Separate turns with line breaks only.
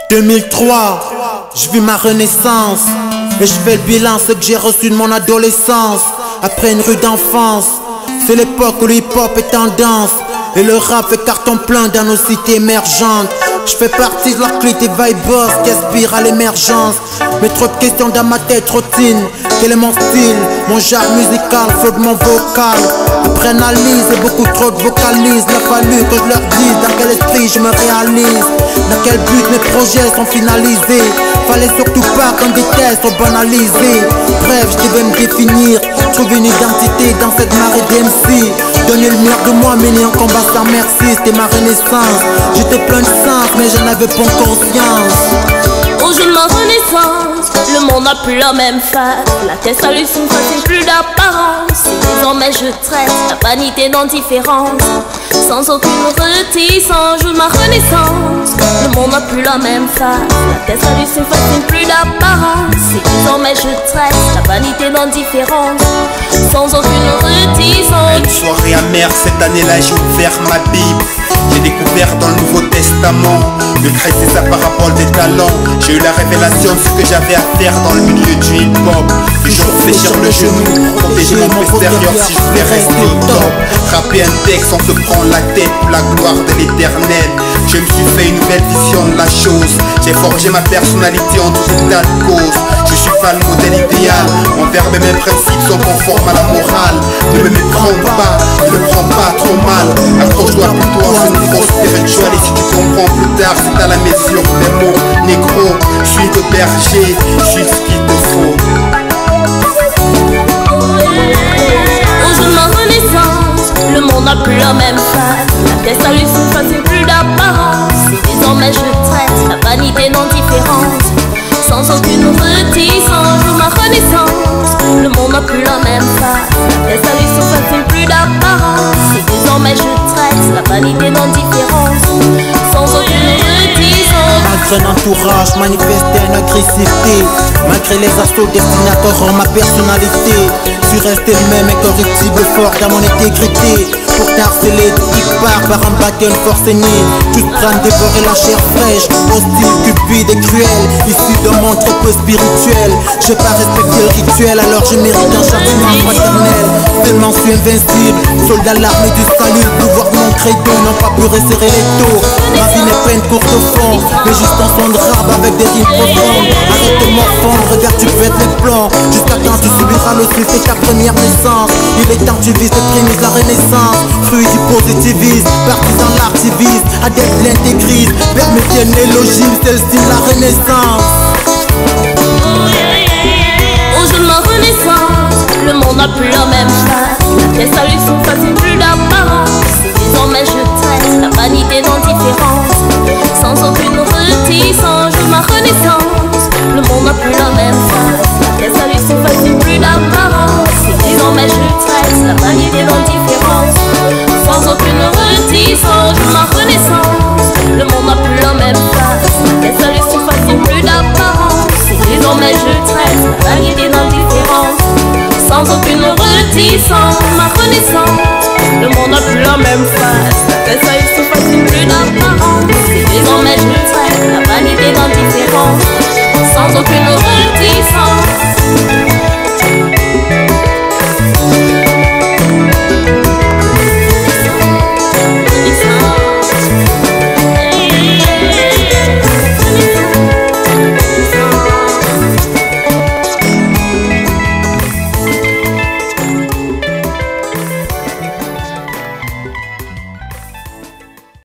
2003, je vis ma renaissance et je fais le bilan, ce que j'ai reçu de mon adolescence. Après une rue d'enfance, c'est l'époque où le hip-hop est tendance et le rap fait carton plein dans nos cités émergentes. Je fais partie de leur clique des vibes qui aspirent à l'émergence. Mais trop de questions dans ma tête routine. Quel est mon style, mon genre musical, flow de mon vocal. Après analyse et beaucoup trop de vocalises. Il a fallu que je leur dise dans quel esprit je me réalise, dans quel but mes projets sont finalisés. Fallait surtout pas qu'un détail soit banalisé. Bref, je devais me définir, trouver une identité dans cette marée d'MC. Donner le meilleur de moi, mener un combat sans merci, c'était ma renaissance. J'étais plein de sens, mais j'en avais pas conscience.
Au jour de ma renaissance, le monde n'a plus la même face. La tête salue son face et plus d'apparence. Désormais je traite la vanité d'indifférence, sans aucune réticence. Au jour de ma renaissance, le monde n'a plus la même face. La tête salue son face et plus d'apparence. Désormais je traite la vanité d'indifférence, sans aucune réticence.
Une soirée amère, cette année-là j'ai ouvert ma Bible. J'ai découvert dans le Nouveau Testament le Christ et sa parabole des talents. J'ai eu la révélation de ce que j'avais à faire dans le milieu du hip-hop. Toujours fléchir le genou, protéger mon postérieur si je voulais rester au top. Rapper un texte, on se prend la tête pour la gloire de l'éternel. Je me suis fait une nouvelle vision de la chose. J'ai forgé ma personnalité en tout état de cause. Je suis pas le modèle idéal, mon verbe et mes principes sont conformes à la morale. Ne me méprends pas, ne me prends pas trop mal. Accroche-toi plutôt à ce niveau spirituel. Et si tu comprends plus tard, c'est à la mesure des mots. Négro, je suis de berger, je suis ce qu'il te faut.
Au jour de ma renaissance, le monde n'a plus la même face. La tête salue son face et plus d'apparence. Désormais je traite la vanité d'indifférence, sans aucune réticence. Au jour de ma renaissance, le monde n'a plus la même face. La tête salue son face et plus d'apparence. Désormais je traite la vanité d'indifférence, sans aucune réticence.
Malgré un entourage manifesté une agressivité, malgré les assauts destinateurs en ma personnalité, je suis resté le même incorruptible, fort dans mon intégrité. Pour harceler qui part par un bâton force née, tous prennent dévorer la chair fraîche, hostile, cupide et cruel, issu d'un monde trop peu spirituel. Je vais pas respecter le rituel, alors je mérite un châtiment fraternel. Tellement je suis invincible, soldat l'armée du salut, le pouvoir de mon credo n'ont pas pu resserrer les taux. Ma vie n'est pas une courte au fond, mais juste un son de rap avec des rimes profondes. Arrête de morfondre, regarde tu pètes les plans, jusqu'à quand tu subiras le suite de ta première naissance. Il est temps que tu vises et prémises la renaissance. Fruit du positivisme, partisan de l'artiviste, adepte de l'intégrisme, permettez l'élogie, c'est le style de la renaissance.
Au jour de ma renaissance, le monde n'a plus la même face. La tête salue son face et plus d'apparence. Désormais je traite la vanité d'indifférence, sans aucune réticence. Au jour de ma renaissance, le monde n'a plus la même face. La tête salue son face et plus d'apparence. Désormais je traite la vanité d'indifférence, sans aucune réticence. Au jour de ma renaissance, le monde n'a plus la même face. La tête salue son face et plus d'apparence. Désormais je traite la vanité d'indifférence, sans aucune réticence. Ma renaissance, le monde n'a plus la même face. La tête salue